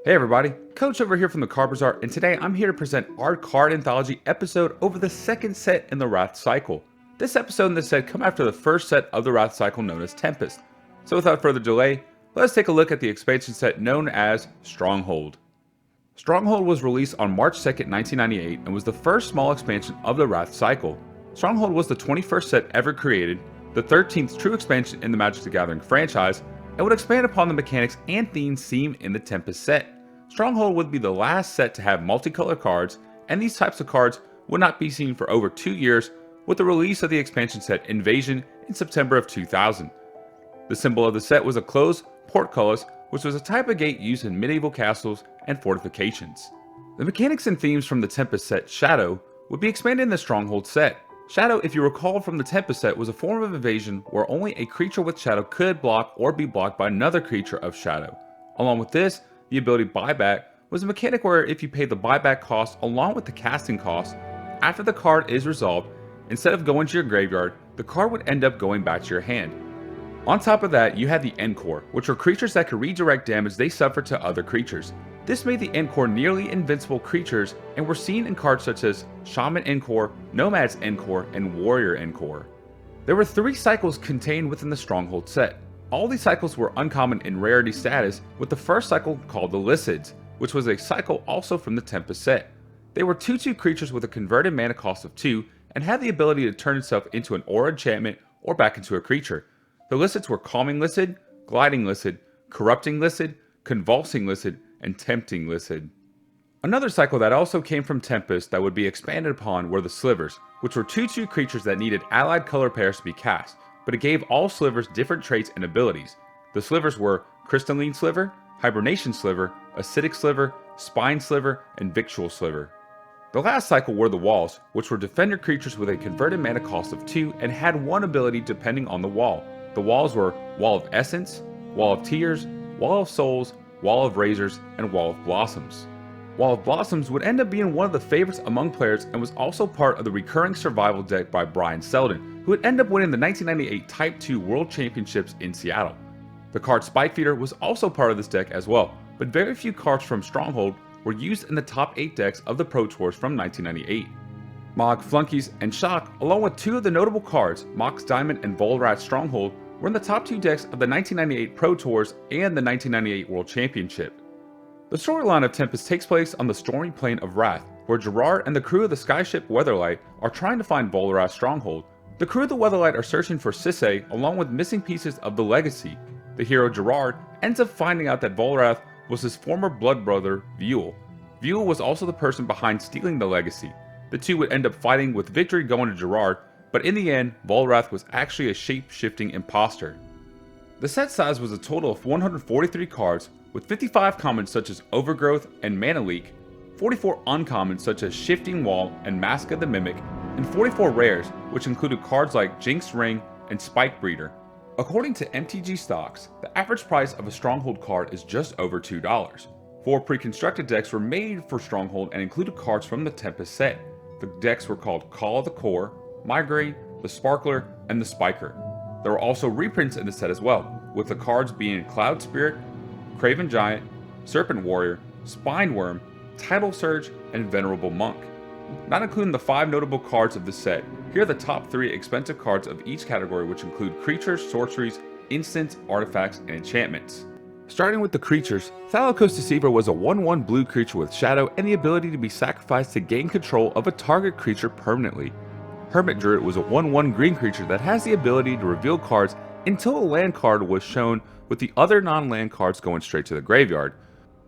Hey everybody, Coach over here from the Card Bazaar, and today I'm here to present our card anthology episode over the second set in the Wrath cycle. This episode and this set come after the first set of the Wrath cycle known as Tempest. So without further delay, let's take a look at the expansion set known as Stronghold. Stronghold was released on March 2nd, 1998 and was the first small expansion of the Wrath cycle. Stronghold was the 21st set ever created, the 13th true expansion in the Magic the Gathering franchise, and would expand upon the mechanics and themes seen in the Tempest set. Stronghold would be the last set to have multicolor cards, and these types of cards would not be seen for over 2 years with the release of the expansion set Invasion in September of 2000. The symbol of the set was a closed portcullis, which was a type of gate used in medieval castles and fortifications. The mechanics and themes from the Tempest set Shadow would be expanded in the Stronghold set. Shadow, if you recall from the Tempest set, was a form of evasion where only a creature with Shadow could block or be blocked by another creature of Shadow. Along with this, the ability Buyback was a mechanic where if you pay the buyback cost along with the casting cost, after the card is resolved, instead of going to your graveyard, the card would end up going back to your hand. On top of that, you had the Encore, which were creatures that could redirect damage they suffered to other creatures. This made the Encore nearly invincible creatures and were seen in cards such as Shaman Encore, Nomad's Encore, and Warrior Encore. There were 3 cycles contained within the Stronghold set. All these cycles were uncommon in rarity status, with the first cycle called the Lycids, which was a cycle also from the Tempest set. They were 2/2 creatures with a converted mana cost of 2 and had the ability to turn itself into an aura enchantment or back into a creature. The Lycids were Calming Lycid, Gliding Lycid, Corrupting Lycid, Convulsing Lycid, and Tempting Lycid. Another cycle that also came from Tempest that would be expanded upon were the Slivers, which were 2/2 creatures that needed allied color pairs to be cast, but it gave all slivers different traits and abilities. The slivers were Crystalline Sliver, Hibernation Sliver, Acidic Sliver, Spine Sliver, and Victual Sliver. The last cycle were the Walls, which were defender creatures with a converted mana cost of 2 and had 1 ability depending on the wall. The walls were Wall of Essence, Wall of Tears, Wall of Souls, Wall of Razors, and Wall of Blossoms. Wall of Blossoms would end up being one of the favorites among players and was also part of the recurring survival deck by Brian Selden, who would end up winning the 1998 Type 2 World Championships in Seattle. The card Spike Feeder was also part of this deck as well, but very few cards from Stronghold were used in the top 8 decks of the Pro Tours from 1998. Mog, Flunkies, and Shock, along with 2 of the notable cards, Mox Diamond and Volrat Stronghold, were in the top 2 decks of the 1998 Pro Tours and the 1998 World Championship. The storyline of Tempest takes place on the stormy plain of Wrath, where Gerard and the crew of the skyship Weatherlight are trying to find Volrat Stronghold. The crew of the Weatherlight are searching for Sisay along with missing pieces of the Legacy. The hero Gerard ends up finding out that Volrath was his former blood brother, Vuel. Vuel was also the person behind stealing the Legacy. The two would end up fighting with victory going to Gerard, but in the end, Volrath was actually a shape-shifting imposter. The set size was a total of 143 cards, with 55 commons such as Overgrowth and Mana Leak, 44 uncommons such as Shifting Wall and Mask of the Mimic, and 44 rares, which included cards like Jinx Ring and Spike Breeder. According to MTG Stocks, the average price of a Stronghold card is just over $2. 4 pre-constructed decks were made for Stronghold and included cards from the Tempest set. The decks were called Call of the Core, Migraine, the Sparkler, and the Spiker. There were also reprints in the set as well, with the cards being Cloud Spirit, Craven Giant, Serpent Warrior, Spine Worm, Tidal Surge, and Venerable Monk. Not including the 5 notable cards of the set, here are the top 3 expensive cards of each category, which include creatures, sorceries, instants, artifacts, and enchantments. Starting with the creatures, Thalakos Deceiver was a 1/1 blue creature with Shadow and the ability to be sacrificed to gain control of a target creature permanently. Hermit Druid was a 1/1 green creature that has the ability to reveal cards until a land card was shown, with the other non-land cards going straight to the graveyard.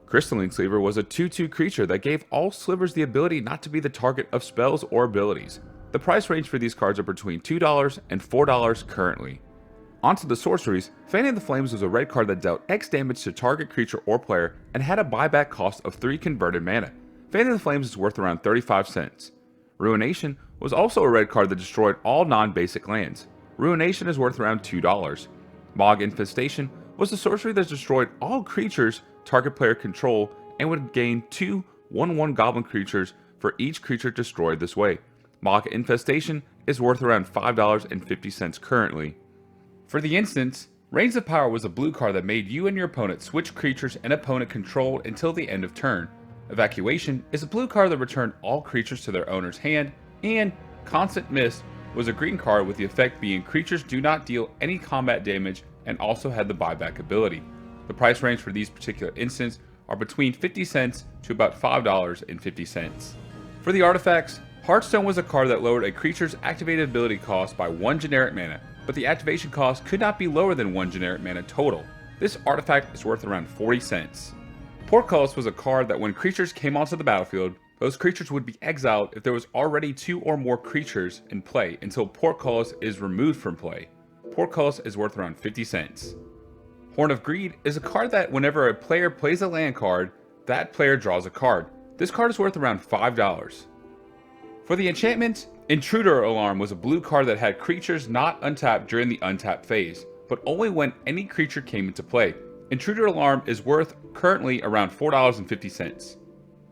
Crystalline Sliver was a 2/2 creature that gave all slivers the ability not to be the target of spells or abilities. The price range for these cards are between $2 and $4 currently. Onto the sorceries, Fanning the Flames was a red card that dealt X damage to target creature or player and had a buyback cost of 3 converted mana. Fanning the Flames is worth around 35 cents. Ruination was also a red card that destroyed all non-basic lands. Ruination is worth around $2. Mog Infestation was a sorcery that destroyed all creatures target player control and would gain 2 1/1 goblin creatures for each creature destroyed this way. Mog Infestation is worth around $5.50 currently. For the instants, Reigns of Power was a blue card that made you and your opponent switch creatures an opponent controlled until the end of turn. Evacuation is a blue card that returned all creatures to their owner's hand, and Constant Mist was a green card with the effect being creatures do not deal any combat damage and also had the buyback ability. The price range for these particular instances are between 50 cents to about $5.50. For the artifacts, Hearthstone was a card that lowered a creature's activated ability cost by 1 generic mana, but the activation cost could not be lower than 1 generic mana total. This artifact is worth around 40 cents. Portcullis was a card that when creatures came onto the battlefield, those creatures would be exiled if there was already 2 or more creatures in play until Portcullis is removed from play. Portcullis is worth around 50 cents. Horn of Greed is a card that whenever a player plays a land card, that player draws a card. This card is worth around $5. For the enchantment, Intruder Alarm was a blue card that had creatures not untapped during the untap phase, but only when any creature came into play. Intruder Alarm is worth currently around $4.50.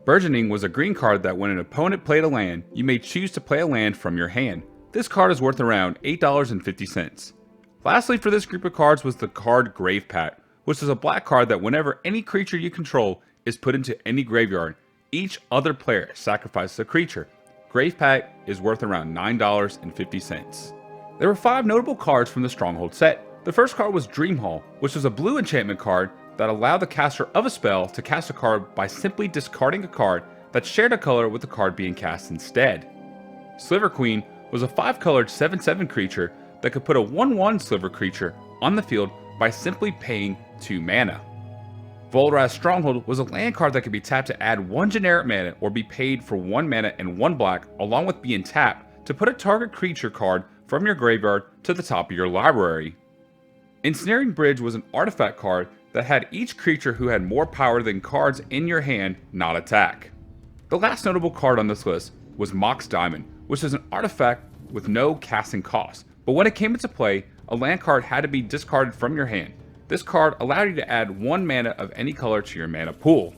Burgeoning was a green card that when an opponent played a land, you may choose to play a land from your hand. This card is worth around $8.50. Lastly for this group of cards was the card Grave Pact, which is a black card that whenever any creature you control is put into any graveyard, each other player sacrifices a creature. Grave Pact is worth around $9.50. There were 5 notable cards from the Stronghold set. The first card was Dream Hall, which was a blue enchantment card that allowed the caster of a spell to cast a card by simply discarding a card that shared a color with the card being cast instead. Sliver Queen was a 5-colored 7/7 creature that could put a 1/1 Sliver creature on the field by simply paying 2 mana. Volrath's Stronghold was a land card that could be tapped to add 1 generic mana or be paid for 1 mana and 1 black along with being tapped to put a target creature card from your graveyard to the top of your library. Ensnaring Bridge was an artifact card that had each creature who had more power than cards in your hand not attack. The last notable card on this list was Mox Diamond, which is an artifact with no casting cost, but when it came into play, a land card had to be discarded from your hand. This card allowed you to add 1 mana of any color to your mana pool.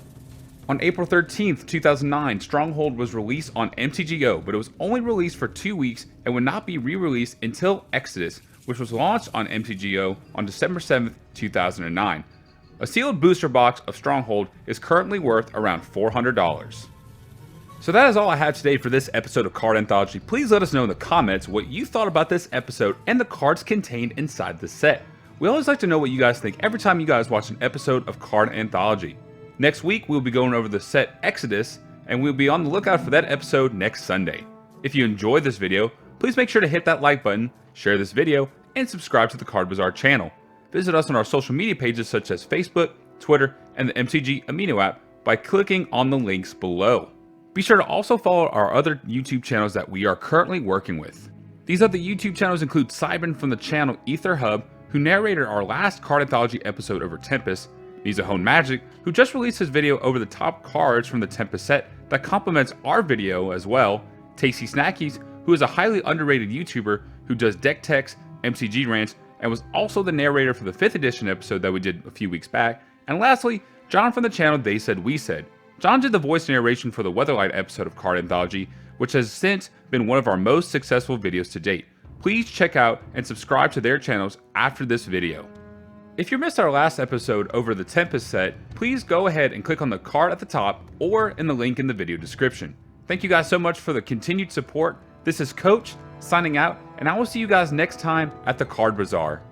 On April 13th, 2009, Stronghold was released on MTGO, but it was only released for 2 weeks and would not be re-released until Exodus, which was launched on MTGO on December 7th, 2009. A sealed booster box of Stronghold is currently worth around $400. So that is all I have today for this episode of Card Anthology. Please let us know in the comments what you thought about this episode and the cards contained inside the set. We always like to know what you guys think every time you guys watch an episode of Card Anthology. Next week, we'll be going over the set Exodus, and we'll be on the lookout for that episode next Sunday. If you enjoyed this video, please make sure to hit that like button, share this video, and subscribe to the Card Bazaar channel. Visit us on our social media pages such as Facebook, Twitter, and the MTG Amino app by clicking on the links below. Be sure to also follow our other YouTube channels that we are currently working with. These other YouTube channels include Seiben from the channel Aetherhub, who narrated our last Card Anthology episode over Tempest, Nizzahon Magic, who just released his video over the top cards from the Tempest set that complements our video as well, TastySnackies, who is a highly underrated YouTuber who does deck techs, MTG rants, and was also the narrator for the 5th edition episode that we did a few weeks back, and lastly, John from the channel They Said We Said. John did the voice narration for the Weatherlight episode of Card Anthology, which has since been one of our most successful videos to date. Please check out and subscribe to their channels after this video. If you missed our last episode over the Tempest set, please go ahead and click on the card at the top or in the link in the video description. Thank you guys so much for the continued support. This is Coach signing out, and I will see you guys next time at the Card Bazaar.